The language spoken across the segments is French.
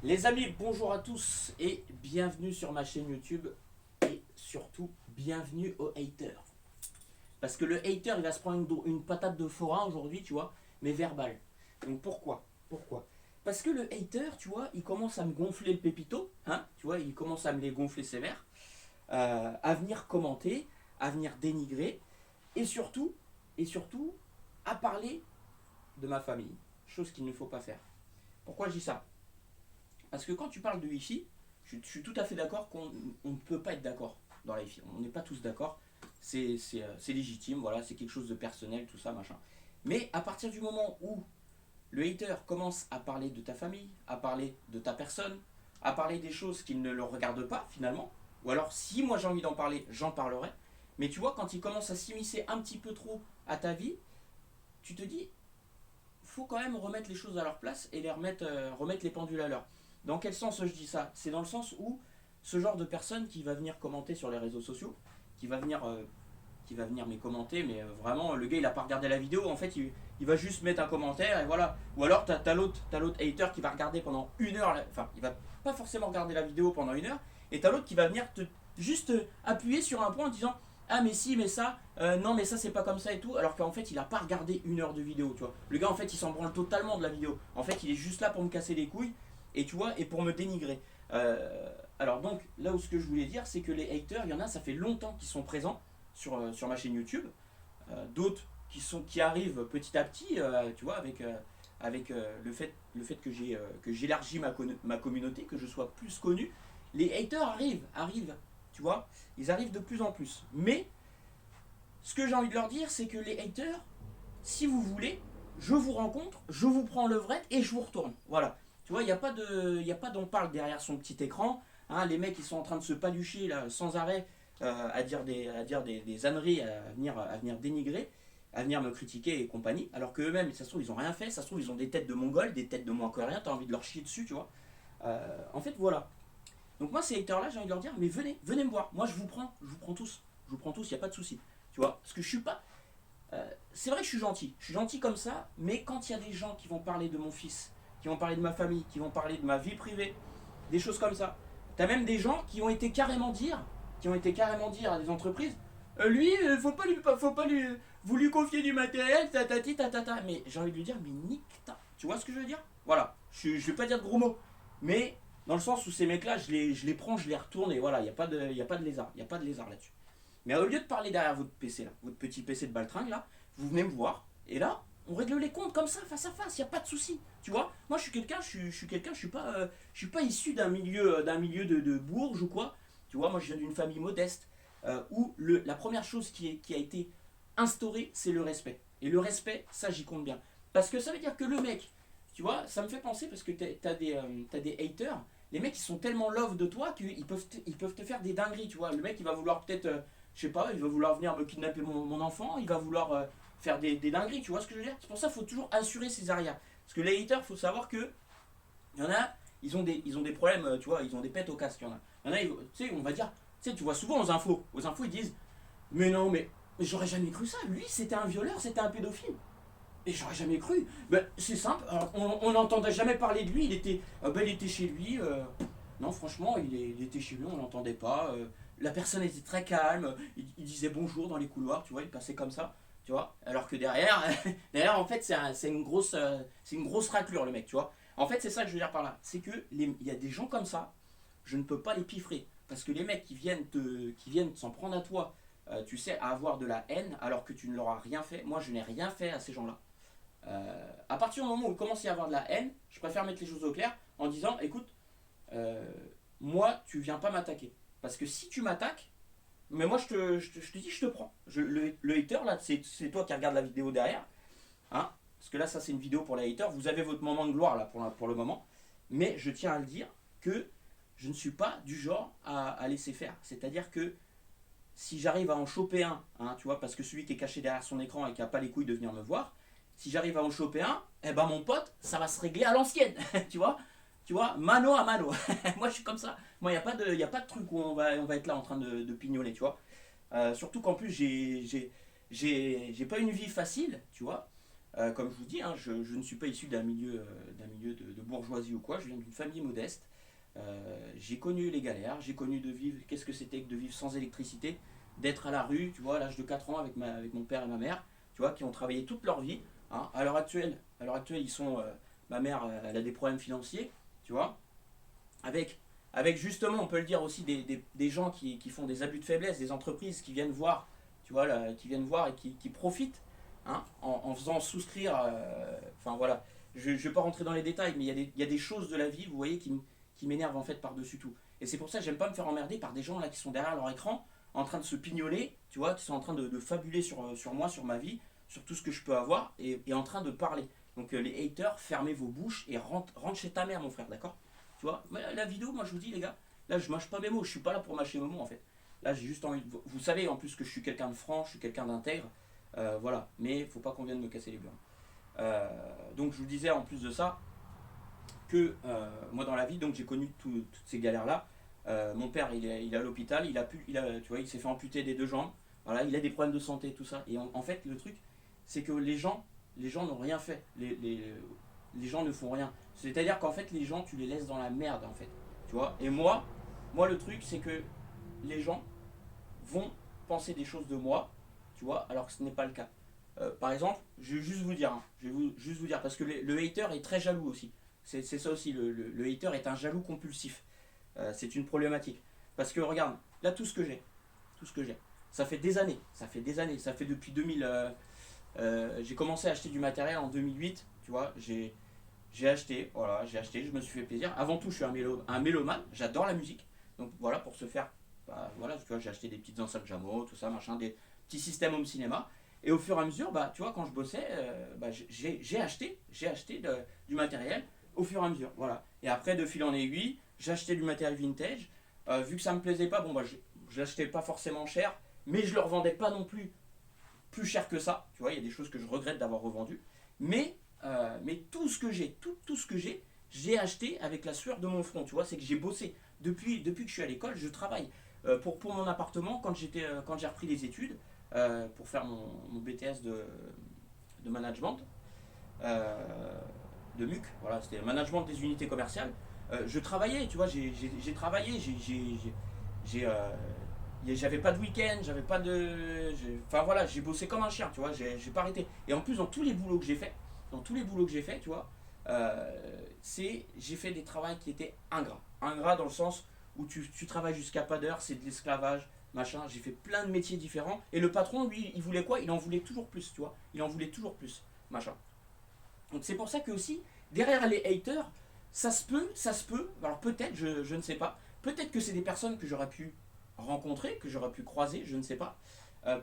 Les amis, bonjour à tous et bienvenue sur ma chaîne YouTube et surtout bienvenue aux haters. Parce que le hater il va se prendre une patate de forain aujourd'hui, tu vois, mais verbale. Donc pourquoi? Parce que le hater, tu vois, il commence à me gonfler le pépito, hein, tu vois, il commence à me les gonfler sévère, à venir commenter, à venir dénigrer et surtout, et surtout, à parler de ma famille, chose qu'il ne faut pas faire. Pourquoi je dis ça? Parce que quand tu parles de Wi-Fi, je suis tout à fait d'accord qu'on ne peut pas être d'accord dans la Wi-Fi. On n'est pas tous d'accord. C'est légitime, voilà, c'est quelque chose de personnel, tout ça, machin. Mais à partir du moment où le hater commence à parler de ta famille, à parler de ta personne, à parler des choses qui ne le regardent pas finalement, ou alors si moi j'ai envie d'en parler, j'en parlerai. Mais tu vois, quand il commence à s'immiscer un petit peu trop à ta vie, tu te dis, faut quand même remettre les choses à leur place et remettre les pendules à l'heure. Dans quel sens je dis ça? C'est dans le sens où ce genre de personne qui va venir commenter sur les réseaux sociaux, qui va venir, qui va venir me commenter, mais vraiment, le gars il a pas regardé la vidéo, en fait il va juste mettre un commentaire et voilà. Ou alors t'as l'autre hater qui va regarder pendant une heure, enfin il va pas forcément regarder la vidéo pendant une heure, et t'as l'autre qui va venir juste appuyer sur un point en disant ah mais si mais ça non mais ça c'est pas comme ça et tout, alors qu'en fait il a pas regardé une heure de vidéo, tu vois. Le gars en fait il s'en branle totalement de la vidéo, en fait il est juste là pour me casser les couilles et tu vois et pour me dénigrer. Alors donc là où ce que je voulais dire c'est que les haters, il y en a ça fait longtemps qu'ils sont présents sur ma chaîne YouTube, d'autres qui arrivent petit à petit, tu vois, avec le fait que j'élargis ma communauté, que je sois plus connu. Les haters arrivent, tu vois, ils arrivent de plus en plus. Mais ce que j'ai envie de leur dire, c'est que les haters, si vous voulez, je vous rencontre, je vous prends le vrai et je vous retourne. Voilà. Tu vois, il y a pas d'on parle derrière son petit écran. Hein, les mecs, ils sont en train de se palucher là, sans arrêt à dire des âneries, à venir dénigrer, à venir me critiquer et compagnie. Alors qu'eux-mêmes, ça se trouve, ils ont rien fait. Ça se trouve, ils ont des têtes de mongols, des têtes de moins que rien. T'as envie de leur chier dessus, tu vois. En fait, voilà. Donc moi, ces haters-là, j'ai envie de leur dire, mais venez me voir. Moi, je vous prends tous. Je vous prends tous, il n'y a pas de souci. Tu vois, parce que je suis pas, c'est vrai que je suis gentil. Je suis gentil comme ça, mais quand il y a des gens qui vont parler de mon fils, qui vont parler de ma famille, qui vont parler de ma vie privée, des choses comme ça, t'as même des gens qui ont été carrément dire à des entreprises, lui, faut pas lui, vous lui confier du matériel, tatati tatata. Mais j'ai envie de lui dire, mais nique ta. Tu vois ce que je veux dire? Voilà. Je vais pas dire de gros mots, mais dans le sens où ces mecs-là, je les prends, je les retourne et voilà, il y a pas de lézard, il y a pas de lézard là-dessus. Mais au lieu de parler derrière votre PC là, votre petit PC de baltringue là, vous venez me voir et là, on règle les comptes comme ça, face à face, il y a pas de souci. Tu vois, moi je suis quelqu'un, je suis pas issu d'un milieu de bourge ou quoi. Tu vois, moi je viens d'une famille modeste où la première chose qui a été instaurée, c'est le respect. Et le respect, ça j'y compte bien. Parce que ça veut dire que le mec, tu vois, ça me fait penser parce que t'as des haters. Les mecs, ils sont tellement love de toi ils peuvent te faire des dingueries, tu vois. Le mec, il va vouloir peut-être je sais pas, il va vouloir venir me kidnapper mon enfant, il va vouloir faire des dingueries, tu vois ce que je veux dire? C'est pour ça qu'il faut toujours assurer ses arrières. Parce que les haters, il faut savoir que il y en a, ils ont des problèmes, tu vois, ils ont des pètes au casque, il y en a tu sais, on va dire, tu sais, tu vois souvent aux infos ils disent, mais non, mais j'aurais jamais cru ça, lui c'était un violeur, c'était un pédophile. Et j'aurais jamais cru. Ben, c'est simple, on n'entendait jamais parler de lui, il était chez lui. Non, franchement, il était chez lui, on l'entendait pas. La personne était très calme, il disait bonjour dans les couloirs, tu vois, il passait comme ça, tu vois. Alors que derrière, derrière en fait, c'est une grosse raclure, le mec, tu vois. En fait, c'est ça que je veux dire par là. C'est que il y a des gens comme ça, je ne peux pas les piffrer. Parce que les mecs qui viennent s'en prendre à toi, tu sais, à avoir de la haine alors que tu ne leur as rien fait. Moi, je n'ai rien fait à ces gens-là. À partir du moment où il commence à y avoir de la haine, je préfère mettre les choses au clair en disant écoute, euh, moi, tu viens pas m'attaquer. Parce que si tu m'attaques, mais moi je te dis, je te prends. Le hater, là, c'est toi qui regarde la vidéo derrière. Hein, parce que là, ça, c'est une vidéo pour les haters. Vous avez votre moment de gloire, là, pour le moment. Mais je tiens à le dire que je ne suis pas du genre à laisser faire. C'est-à-dire que si j'arrive à en choper un, hein, tu vois, parce que celui qui est caché derrière son écran et qui a pas les couilles de venir me voir, si j'arrive à en choper un, eh ben mon pote, ça va se régler à l'ancienne, tu vois. Tu vois, mano à mano. Moi, je suis comme ça. Moi, y a pas de truc où on va être là en train de pignoler, tu vois. Surtout qu'en plus, j'ai pas une vie facile, tu vois. Comme je vous dis, hein, je ne suis pas issu d'un milieu de bourgeoisie ou quoi, je viens d'une famille modeste. J'ai connu les galères, j'ai connu de vivre, qu'est-ce que c'était que de vivre sans électricité, d'être à la rue, tu vois, à l'âge de 4 ans avec mon père et ma mère, tu vois, qui ont travaillé toute leur vie. Hein. À l'heure actuelle, ma mère, elle a des problèmes financiers, tu vois, avec, avec justement, on peut le dire aussi, des gens qui font des abus de faiblesse, des entreprises qui viennent voir, tu vois, là, qui viennent voir et qui profitent, hein, en faisant souscrire, enfin voilà, je ne vais pas rentrer dans les détails, mais il y a des choses de la vie, vous voyez, qui m'énervent en fait par-dessus tout. Et c'est pour ça que j'aime pas me faire emmerder par des gens là qui sont derrière leur écran, en train de se pignoler, tu vois, qui sont en train de fabuler sur moi, sur ma vie, sur tout ce que je peux avoir, et en train de parler. Donc les haters, fermez vos bouches et rentre chez ta mère, mon frère, d'accord? Tu vois, mais la vidéo, moi je vous dis, les gars, là je mâche pas mes mots, je suis pas là pour mâcher mes mots en fait. Là j'ai juste envie de. Vous savez en plus que je suis quelqu'un de franc, je suis quelqu'un d'intègre, voilà, mais il faut pas qu'on vienne me casser les burnes. Donc je vous disais en plus de ça que moi dans la vie, donc j'ai connu toutes ces galères là. Mon père il est à l'hôpital, tu vois, il s'est fait amputer des deux jambes, voilà, il a des problèmes de santé, tout ça. Et en fait le truc, c'est que les gens n'ont rien fait, les gens ne font rien. C'est-à-dire qu'en fait les gens tu les laisses dans la merde en fait, tu vois. Et moi le truc c'est que les gens vont penser des choses de moi, tu vois, alors que ce n'est pas le cas. Par exemple, je vais juste vous dire, hein, juste vous dire, parce que le hater est très jaloux aussi. C'est ça aussi, le hater est un jaloux compulsif. C'est une problématique. Parce que regarde, là tout ce que j'ai, ça fait depuis 2000. J'ai commencé à acheter du matériel en 2008, tu vois, j'ai acheté, voilà, j'ai acheté, je me suis fait plaisir. Avant tout, je suis un mélomane, j'adore la musique. Donc voilà, pour se faire, bah, voilà, tu vois, j'ai acheté des petites enceintes Jamo, tout ça, machin, des petits systèmes home cinéma. Et au fur et à mesure, bah, tu vois, quand je bossais, bah, j'ai acheté du matériel au fur et à mesure, voilà. Et après, de fil en aiguille, j'ai acheté du matériel vintage. Vu que ça me plaisait pas, bon, bah, je l'achetais pas forcément cher, mais je le revendais pas non plus cher que ça. Tu vois, il y a des choses que je regrette d'avoir revendues. Mais tout ce que j'ai, tout ce que j'ai acheté avec la sueur de mon front. Tu vois, c'est que j'ai bossé. Depuis que je suis à l'école, je travaille. Pour mon appartement, quand j'ai repris les études, pour faire mon BTS de management, euh, de MUC, voilà, c'était management des unités commerciales. Je travaillais, tu vois, j'ai travaillé, j'avais pas de week-end, j'avais pas de. Enfin voilà, j'ai bossé comme un chien, tu vois, j'ai pas arrêté. Et en plus, dans tous les boulots que j'ai fait, tu vois, j'ai fait des travails qui étaient ingrats. Ingrats dans le sens où tu travailles jusqu'à pas d'heure, c'est de l'esclavage, machin. J'ai fait plein de métiers différents. Et le patron, lui, il voulait quoi? Il en voulait toujours plus, tu vois. Il en voulait toujours plus, machin. Donc c'est pour ça que aussi, derrière les haters, ça se peut, alors peut-être, je ne sais pas, peut-être que c'est des personnes que j'aurais pu rencontrer, que j'aurais pu croiser, je ne sais pas.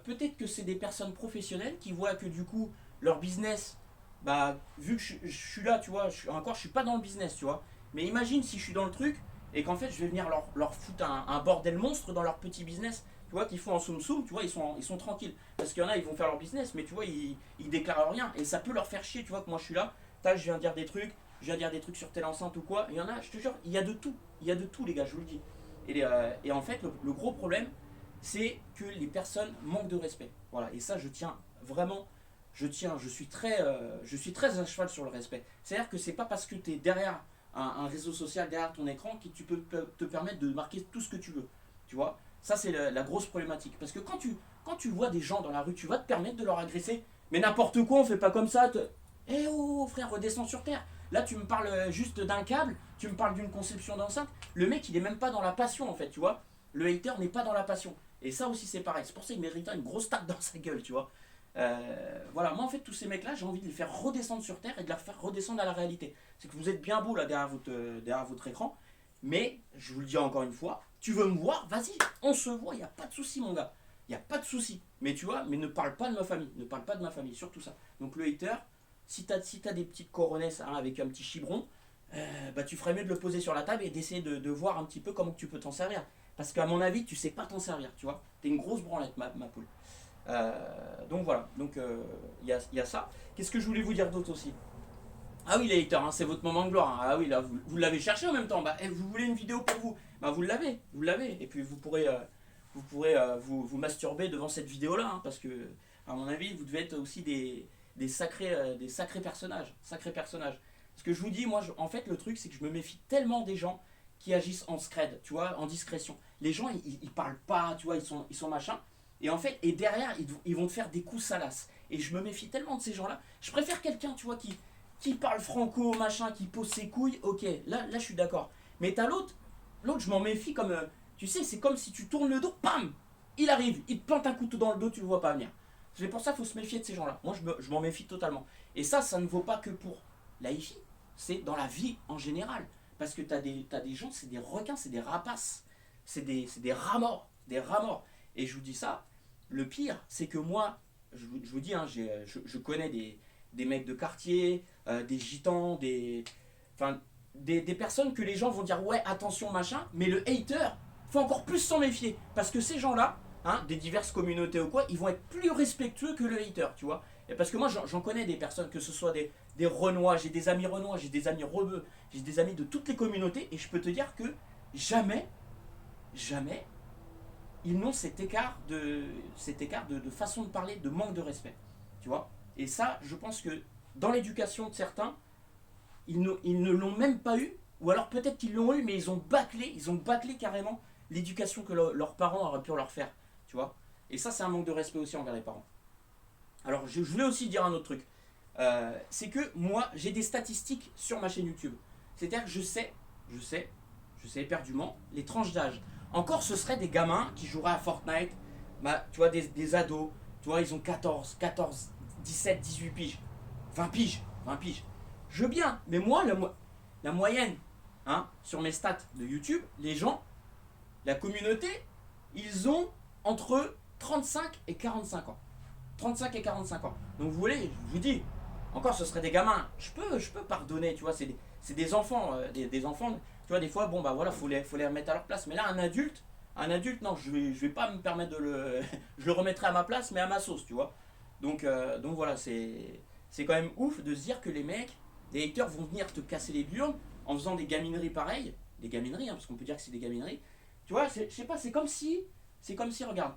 Peut-être que c'est des personnes professionnelles qui voient que du coup, leur business, bah, vu que je suis là, tu vois, je suis pas dans le business, tu vois. Mais imagine si je suis dans le truc et qu'en fait, je vais venir leur foutre un bordel monstre dans leur petit business, tu vois, qu'ils font en soum soum, tu vois, ils sont tranquilles. Parce qu'il y en a, ils vont faire leur business, mais tu vois, ils déclarent rien. Et ça peut leur faire chier, tu vois, que moi je suis là, je viens dire des trucs, sur telle enceinte ou quoi. Il y en a, je te jure, il y a de tout. Il y a de tout, les gars, je vous le dis. Et en fait, le gros problème, c'est que les personnes manquent de respect. Voilà, et ça, je tiens vraiment, je suis très à cheval sur le respect. C'est-à-dire que c'est pas parce que tu es derrière un réseau social, derrière ton écran, que tu peux te permettre de marquer tout ce que tu veux. Tu vois, ça, c'est la grosse problématique. Parce que quand tu vois des gens dans la rue, tu vas te permettre de leur agresser. Mais n'importe quoi, on fait pas comme ça. Eh oh, frère, redescends sur terre. Là, tu me parles juste d'un câble, tu me parles d'une conception d'enceinte. Le mec, il est même pas dans la passion, en fait, tu vois. Le hater n'est pas dans la passion. Et ça aussi, c'est pareil. C'est pour ça qu'il mérite une grosse tape dans sa gueule, tu vois. Voilà, moi, en fait, tous ces mecs-là, j'ai envie de les faire redescendre sur terre et de les faire redescendre à la réalité. C'est que vous êtes bien beau, là, derrière votre écran. Mais, je vous le dis encore une fois, tu veux me voir, vas-y, on se voit, il n'y a pas de souci, mon gars. Il n'y a pas de souci. Mais tu vois, mais ne parle pas de ma famille. Ne parle pas de ma famille, surtout ça. Donc, le hater, si t'as des petites coronesses, hein, avec un petit chibron, bah, tu ferais mieux de le poser sur la table et d'essayer de voir un petit peu comment tu peux t'en servir. Parce qu'à mon avis, tu sais pas t'en servir, tu vois. T'es une grosse branlette, ma poule. Donc voilà, donc y a ça. Qu'est-ce que je voulais vous dire d'autre aussi? Ah oui, les haters, hein, c'est votre moment de gloire. Hein. Ah oui, là, vous l'avez cherché en même temps. Bah, vous voulez une vidéo pour vous? Bah, vous l'avez. Et puis vous pourrez vous masturber devant cette vidéo-là, hein, parce que, à mon avis, vous devez être aussi des sacrés personnages. Sacrés personnages. Parce que je vous dis, moi, en fait, le truc, c'est que je me méfie tellement des gens qui agissent en scred, tu vois, en discrétion. Les gens, ils parlent pas, tu vois, ils sont machin. Et en fait, et derrière, ils vont te faire des coups salaces. Et je me méfie tellement de ces gens-là. Je préfère quelqu'un, tu vois, qui parle franco, machin, qui pose ses couilles. Ok, là je suis d'accord. Mais t'as l'autre, je m'en méfie comme, tu sais, c'est comme si tu tournes le dos, pam, il arrive, il te plante un couteau dans le dos, tu le vois pas venir. C'est pour ça qu'il faut se méfier de ces gens-là. Moi, je m'en méfie totalement. Et ça ne vaut pas que pour la hi-fi. C'est dans la vie en général. Parce que t'as des gens, c'est des requins, c'est des rapaces. C'est des rats morts. Des rats morts. Et je vous dis ça, le pire, c'est que moi, je vous dis, hein, je connais des mecs de quartier, des gitans, enfin, des personnes que les gens vont dire ouais, attention, machin, mais le hater, faut encore plus s'en méfier. Parce que ces gens-là, hein, des diverses communautés ou quoi, ils vont être plus respectueux que le hater, tu vois. Et parce que moi, j'en connais des personnes, que ce soit des Renois, j'ai des amis Renois, j'ai des amis Rebeux, j'ai des amis de toutes les communautés, et je peux te dire que jamais, jamais, ils n'ont cet écart de façon de parler, de manque de respect, tu vois. Et ça, je pense que dans l'éducation de certains, ils ne l'ont même pas eu, ou alors peut-être qu'ils l'ont eu, mais ils ont bâclé carrément l'éducation que leurs parents auraient pu leur faire, tu vois. Et ça, c'est un manque de respect aussi envers les parents. Alors, je voulais aussi dire un autre truc. C'est que moi, j'ai des statistiques sur ma chaîne YouTube. C'est-à-dire que je sais éperdument les tranches d'âge. Encore, ce seraient des gamins qui joueraient à Fortnite, bah, tu vois, des ados, tu vois, ils ont 14, 17, 18 piges, 20 piges. Je veux bien, mais moi, la moyenne, hein, sur mes stats de YouTube, les gens, la communauté, ils ont entre 35 et 45 ans. 35 et 45 ans. Donc vous voulez, je vous dis, encore ce seraient des gamins, je peux pardonner, tu vois, c'est des enfants, des enfants, tu vois, des fois, bon bah voilà, faut les remettre à leur place. Mais là, un adulte, non, je vais pas me permettre de le, je le remettrai à ma place, mais à ma sauce, tu vois. Donc voilà, c'est quand même ouf de se dire que les mecs, les haters vont venir te casser les burnes en faisant des gamineries pareilles, des gamineries, hein, parce qu'on peut dire que c'est des gamineries. Tu vois, je sais pas, c'est comme si, regarde,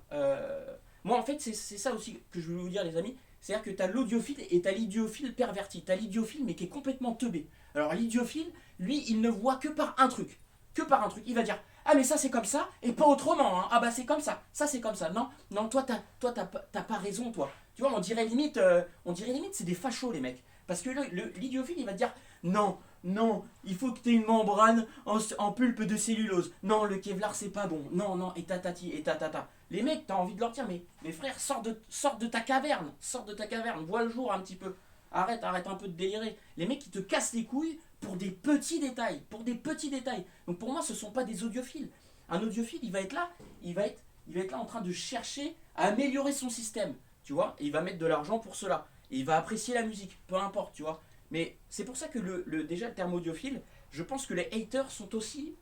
moi en fait c'est ça aussi que je voulais vous dire les amis, c'est-à-dire que tu as l'audiophile et tu as l'idiophile perverti. Tu as l'idiophile mais qui est complètement teubé. Alors l'idiophile, lui, il ne voit que par un truc. Que par un truc. Il va dire ah mais ça c'est comme ça et pas autrement. Hein. Ah bah c'est comme ça. Ça c'est comme ça. Non, non, toi t'as pas raison toi. Tu vois, on dirait limite c'est des fachos les mecs. Parce que l'idiophile il va te dire non, non, il faut que tu aies une membrane en pulpe de cellulose. Non, le Kevlar c'est pas bon. Non, non, et tatati, et tatata. Les mecs, t'as envie de leur dire, mais frère, sors de ta caverne. Sors de ta caverne, vois le jour un petit peu. Arrête un peu de délirer. Les mecs, ils te cassent les couilles pour des petits détails. Pour des petits détails. Donc pour moi, ce ne sont pas des audiophiles. Un audiophile, il va être là en train de chercher à améliorer son système. Tu vois, et il va mettre de l'argent pour cela. Et il va apprécier la musique, peu importe, tu vois. Mais c'est pour ça que déjà le terme audiophile, je pense que les haters sont aussi,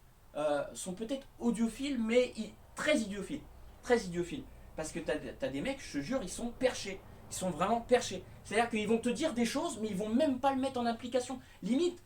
sont peut-être audiophiles, mais très idiophiles. Très idiophiles. Parce que t'as des mecs, je te jure, ils sont perchés. Ils sont vraiment perchés. C'est-à-dire qu'ils vont te dire des choses, mais ils vont même pas le mettre en application. Limite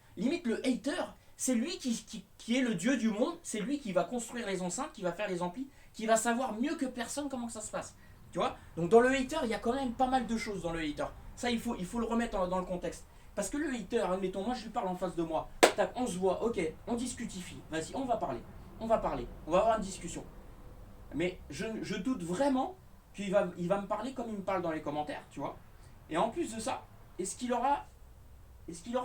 le hater, c'est lui qui est le dieu du monde, c'est lui qui va construire les enceintes, qui va faire les amplis, qui va savoir mieux que personne comment ça se passe. Tu vois. Donc dans le hater, il y a quand même pas mal de choses dans le hater. Ça, il faut le remettre dans le contexte. Parce que le hater, admettons, moi je lui parle en face de moi. Tac, on se voit, ok, on discutifie. Vas-y, on va parler. On va avoir une discussion. Mais je doute vraiment qu'il va me parler comme il me parle dans les commentaires, tu vois. Et en plus de ça, est-ce qu'il aura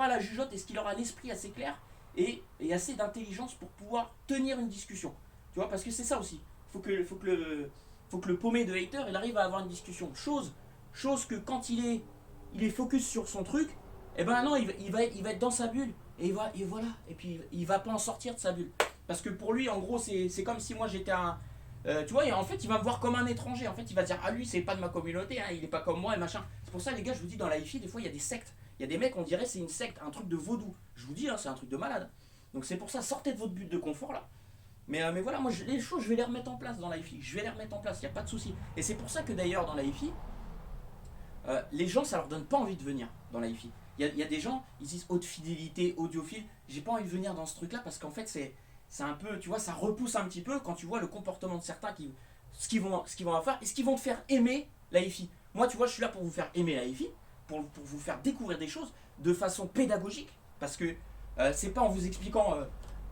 la jugeote, est-ce qu'il aura l'esprit assez clair et assez d'intelligence pour pouvoir tenir une discussion, tu vois, parce que c'est ça aussi. Faut que le paumé de hater, il arrive à avoir une discussion. Chose que quand il est focus sur son truc, et ben non, il va être dans sa bulle et voilà, et puis il va pas en sortir de sa bulle. Parce que pour lui, en gros, c'est comme si moi j'étais un tu vois, et en fait, il va me voir comme un étranger. En fait, il va dire ah lui, c'est pas de ma communauté, hein, il est pas comme moi et machin. C'est pour ça, les gars, je vous dis, dans la hi-fi, des fois, il y a des sectes. Il y a des mecs, on dirait c'est une secte, un truc de vaudou. Je vous dis, hein, c'est un truc de malade. Donc c'est pour ça, sortez de votre butte de confort là. Mais voilà, moi, les choses, je vais les remettre en place dans la hi-fi. Je vais les remettre en place, il n'y a pas de souci. Et c'est pour ça que d'ailleurs, dans la hi-fi, les gens, ça leur donne pas envie de venir dans la hi-fi. Il y a des gens, ils disent haute fidélité, audiophile. J'ai pas envie de venir dans ce truc là parce qu'en fait, c'est un peu, tu vois, ça repousse un petit peu quand tu vois le comportement de certains ce qu'ils vont faire et ce qu'ils vont te faire aimer la hi-fi. Moi, tu vois, je suis là pour vous faire aimer la hi-fi, pour vous faire découvrir des choses de façon pédagogique. Parce que c'est pas en vous expliquant,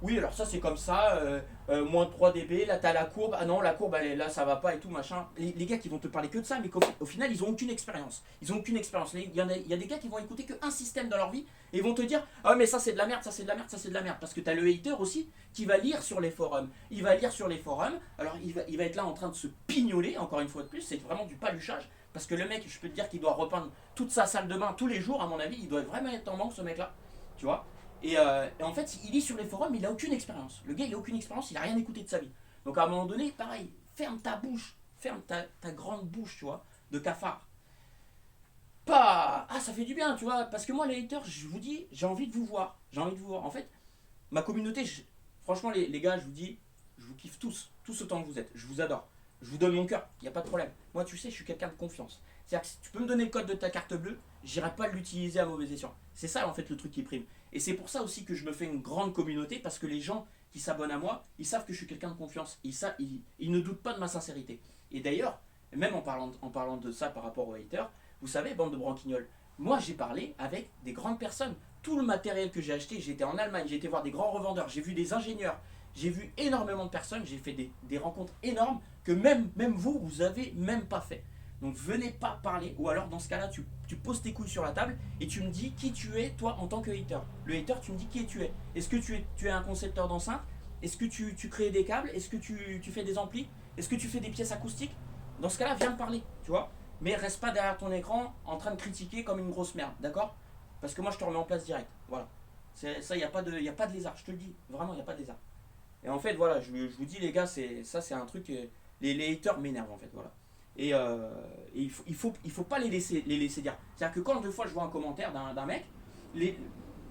oui, alors ça c'est comme ça, moins 3 dB, là t'as la courbe, ah non, la courbe elle est là, ça va pas et tout, machin. Les gars qui vont te parler que de ça, mais au final ils ont aucune expérience. Ils ont aucune expérience. Il y a des gars qui vont écouter qu'un système dans leur vie et ils vont te dire, ah mais ça c'est de la merde, ça c'est de la merde, ça c'est de la merde. Parce que t'as le hater aussi qui va lire sur les forums. Il va lire sur les forums, alors il va être là en train de se pignoler, encore une fois de plus, c'est vraiment du paluchage. Parce que le mec, je peux te dire qu'il doit repeindre toute sa salle de bain tous les jours, à mon avis, il doit vraiment être en manque ce mec là, tu vois. Et en fait, il lit sur les forums, il a aucune expérience. Le gars, il a aucune expérience, il a rien écouté de sa vie. Donc à un moment donné, pareil, ferme ta bouche, ferme ta grande bouche, tu vois, de cafard. Pas, ah, ça fait du bien, tu vois, parce que moi, les haters, je vous dis, j'ai envie de vous voir. J'ai envie de vous voir. En fait, ma communauté, franchement, les gars, je vous dis, je vous kiffe tous autant que vous êtes. Je vous adore. Je vous donne mon cœur, il n'y a pas de problème. Moi, tu sais, je suis quelqu'un de confiance. C'est-à-dire que si tu peux me donner le code de ta carte bleue, j'irai pas l'utiliser à mauvais escient. C'est ça, en fait, le truc qui prime. Et c'est pour ça aussi que je me fais une grande communauté, parce que les gens qui s'abonnent à moi, ils savent que je suis quelqu'un de confiance. Ils ne doutent pas de ma sincérité. Et d'ailleurs, même en parlant de ça par rapport aux haters, vous savez, bande de branquignoles, moi, j'ai parlé avec des grandes personnes. Tout le matériel que j'ai acheté, j'étais en Allemagne, j'ai été voir des grands revendeurs, j'ai vu des ingénieurs, j'ai vu énormément de personnes, j'ai fait des rencontres énormes que même vous, vous avez même pas fait. Donc venez pas parler, ou alors dans ce cas-là, tu poses tes couilles sur la table et tu me dis qui tu es, toi, en tant que hater. Le hater, tu me dis qui tu es. Est-ce que tu es un concepteur d'enceinte? Est-ce que tu crées des câbles? Est-ce que tu fais des amplis? Est-ce que tu fais des pièces acoustiques? Dans ce cas-là, viens me parler, tu vois. Mais reste pas derrière ton écran en train de critiquer comme une grosse merde, d'accord? Parce que moi, je te remets en place direct. Voilà. Ça, il n'y a pas de lézard, je te le dis. Vraiment, il n'y a pas de lézard. Et en fait, voilà, je vous dis, les gars, ça, c'est un truc. Les haters m'énervent, en fait, voilà. Et il faut pas les laisser dire. C'est-à-dire que quand deux fois je vois un commentaire d'un mec,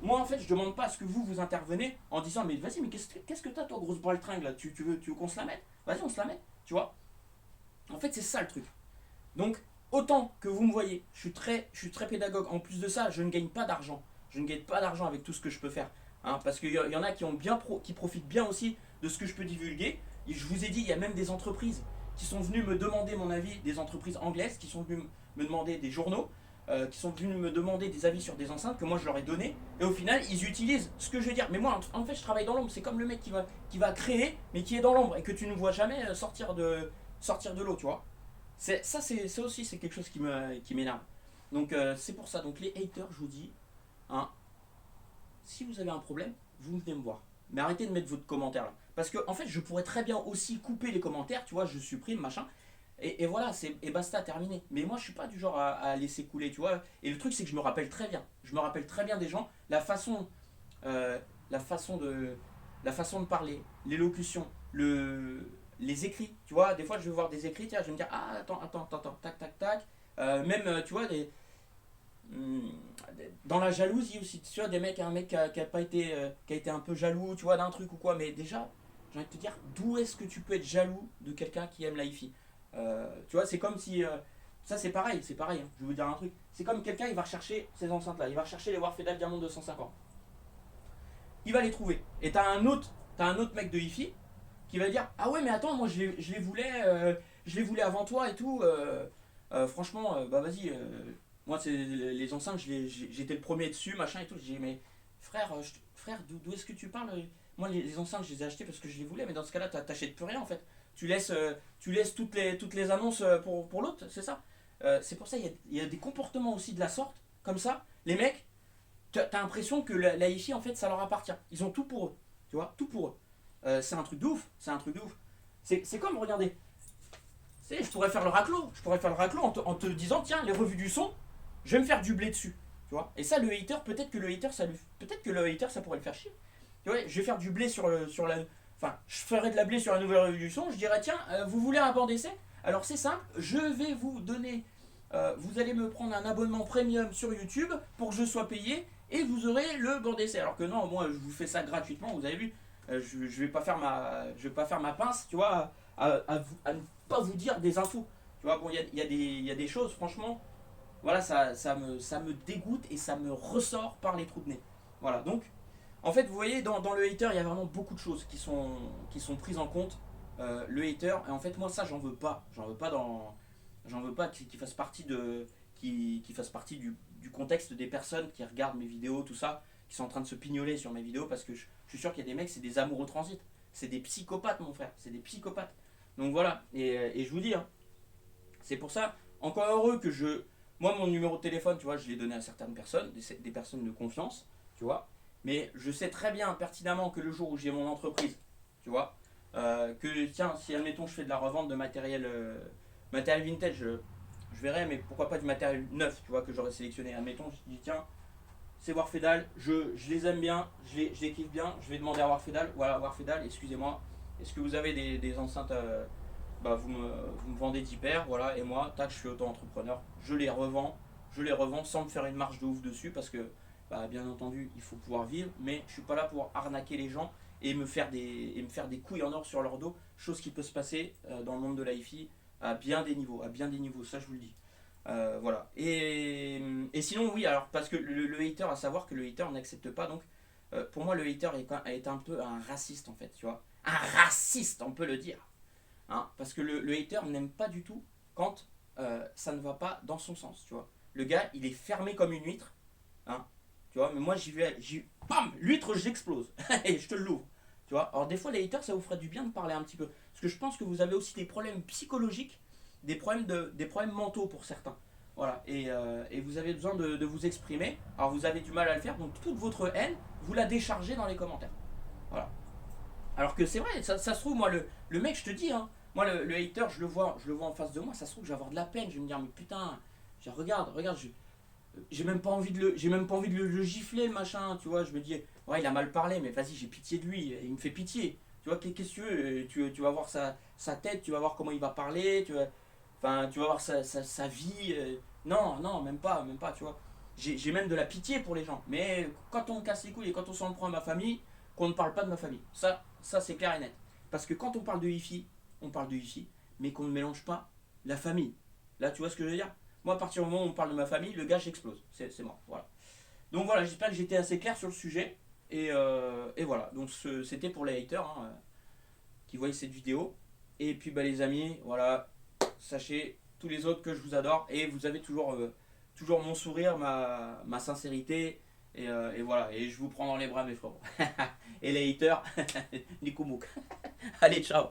moi en fait je demande pas à ce que vous intervenez en disant mais vas-y, mais qu'est-ce que t'as toi, grosse baltringue là, tu veux qu'on se la mette? Vas-y, on se la met, tu vois. En fait c'est ça le truc. Donc autant que vous me voyez, je suis très pédagogue. En plus de ça, je ne gagne pas d'argent. Je ne gagne pas d'argent avec tout ce que je peux faire. Hein, parce qu'il y en a qui profitent bien aussi de ce que je peux divulguer. Et je vous ai dit, il y a même des entreprises qui sont venus me demander mon avis, des entreprises anglaises qui sont venues me demander des journaux, qui sont venus me demander des avis sur des enceintes que moi je leur ai donné, et au final ils utilisent ce que je vais dire. Mais moi en fait je travaille dans l'ombre, c'est comme le mec qui va créer mais qui est dans l'ombre et que tu ne vois jamais sortir de l'eau, tu vois. Ça aussi c'est quelque chose qui m'énerve. Donc c'est pour ça, donc les haters je vous dis, hein, si vous avez un problème, vous venez me voir. Mais arrêtez de mettre votre commentaire là. Parce que en fait, je pourrais très bien aussi couper les commentaires, tu vois, je supprime, machin. Et voilà, et basta, terminé. Mais moi, je suis pas du genre à laisser couler, tu vois. Et le truc, c'est que je me rappelle très bien. Je me rappelle très bien des gens, euh, la façon de, la façon de parler, l'élocution, les écrits. Tu vois, des fois, je vais voir des écrits, tiens, je vais me dire, ah, attends, tac, tac, tac. Même, tu vois, dans la jalousie aussi, tu vois, un mec qui a pas été, qui a été un peu jaloux, tu vois, d'un truc ou quoi. Mais déjà, j'ai envie de te dire, d'où est-ce que tu peux être jaloux de quelqu'un qui aime la hi-fi? Tu vois, c'est comme si. Ça, c'est pareil, hein. Je vais vous dire un truc. C'est comme quelqu'un, il va rechercher ces enceintes-là, il va rechercher les Warfedal Diamond 250. Il va les trouver. Et t'as un autre mec de hi-fi qui va dire, ah ouais, mais attends, moi je les voulais avant toi et tout. Franchement, bah vas-y. Moi, c'est les enceintes, j'étais le premier dessus, machin et tout. J'ai dit, mais frère, frère, d'où est-ce que tu parles? Moi, les enceintes, je les ai achetées parce que je les voulais, mais dans ce cas-là, t'achètes plus rien en fait. Tu laisses toutes les annonces pour l'autre, c'est ça. C'est pour ça, il y a des comportements aussi de la sorte, comme ça. Les mecs, t'as l'impression que la hi en fait, ça leur appartient. Ils ont tout pour eux, tu vois, tout pour eux. C'est un truc de ouf, c'est un truc de ouf. C'est comme, regardez, je pourrais faire le raclo. Je pourrais faire le raclo en te disant, tiens, les revues du son, je vais me faire du blé dessus. Tu vois. Et ça, le hater, peut-être que le hater, ça pourrait le faire chier. Tu vois, je vais faire du blé sur la. Enfin, je ferai de la blé sur la nouvelle revue du son. Je dirais, tiens, vous voulez un banc d'essai? Alors c'est simple, je vais vous donner. Vous allez me prendre un abonnement premium sur YouTube pour que je sois payé et vous aurez le banc d'essai. Alors que non, moi, je vous fais ça gratuitement. Vous avez vu, je vais pas faire ma pince, tu vois, à ne pas vous dire des infos. Tu vois, bon, il y a des choses, franchement. Voilà, ça me dégoûte et ça me ressort par les trous de nez. Voilà, donc, en fait, vous voyez, dans le hater, il y a vraiment beaucoup de choses qui sont prises en compte. Le hater, et en fait, moi, ça, j'en veux pas. J'en veux pas qu'il fasse partie du contexte des personnes qui regardent mes vidéos, tout ça, qui sont en train de se pignoler sur mes vidéos, parce que je suis sûr qu'il y a des mecs, c'est des amoureux transit. C'est des psychopathes, mon frère, c'est des psychopathes. Donc voilà, et je vous dis, hein, c'est pour ça, encore heureux que je... Moi, mon numéro de téléphone, tu vois, je l'ai donné à certaines personnes, des personnes de confiance, tu vois. Mais je sais très bien, pertinemment, que le jour où j'ai mon entreprise, tu vois, que tiens, si admettons je fais de la revente de matériel vintage, je verrai, mais pourquoi pas du matériel neuf, tu vois, que j'aurais sélectionné. Admettons, je dis tiens, c'est Warfedal, je les aime bien, je les kiffe bien, je vais demander à Warfedal, voilà, Warfedal, excusez-moi, est-ce que vous avez des enceintes, bah, vous me vendez 10 paires, voilà, et moi, tac, je suis auto-entrepreneur, je les revends sans me faire une marge de ouf dessus, parce que, bah, bien entendu, il faut pouvoir vivre, mais je suis pas là pour arnaquer les gens et me faire des couilles en or sur leur dos, chose qui peut se passer dans le monde de l'IFI à bien des niveaux, ça je vous le dis. Voilà. Et sinon, oui, alors, parce que le hater, à savoir que le hater n'accepte pas, donc, pour moi, le hater est un peu un raciste, en fait, tu vois. Un raciste, on peut le dire. Hein, parce que le hater n'aime pas du tout quand ça ne va pas dans son sens, tu vois. Le gars, il est fermé comme une huître, hein, tu vois, mais moi, bam, l'huître, je l'explose, et je te l'ouvre, tu vois. Alors, des fois, les haters, ça vous ferait du bien de parler un petit peu. Parce que je pense que vous avez aussi des problèmes psychologiques, des problèmes mentaux pour certains. Voilà, et vous avez besoin de vous exprimer. Alors vous avez du mal à le faire, donc toute votre haine, vous la déchargez dans les commentaires. Voilà. Alors que c'est vrai, ça se trouve, moi, le mec, je te dis, hein, moi, le hater, je le vois en face de moi, ça se trouve, je vais avoir de la peine, je vais me dire, mais putain, regarde, j'ai même pas envie de le gifler, le machin, tu vois, je me dis, ouais, il a mal parlé, mais vas-y, j'ai pitié de lui, il me fait pitié. Tu vois, qu'est-ce que tu veux, tu vas voir sa tête, tu vas voir comment il va parler, enfin, tu vas voir sa vie. Non, non, même pas, tu vois. J'ai même de la pitié pour les gens. Mais quand on me casse les couilles et quand on s'en prend à ma famille, qu'on ne parle pas de ma famille. Ça c'est clair et net. Parce que quand on parle de hi on parle de hi mais qu'on ne mélange pas la famille. Là, tu vois ce que je veux dire. Moi, à partir du moment où on parle de ma famille, le gars, j'explose. C'est mort. Voilà. Donc voilà, j'espère que j'étais assez clair sur le sujet. Et voilà. Donc c'était pour les haters hein, qui voyaient cette vidéo. Et puis, bah, les amis, voilà. Sachez, tous les autres, que je vous adore. Et vous avez toujours mon sourire, ma sincérité. Et voilà. Et je vous prends dans les bras, mes frères. Et les haters, Nikoumou. Allez, ciao.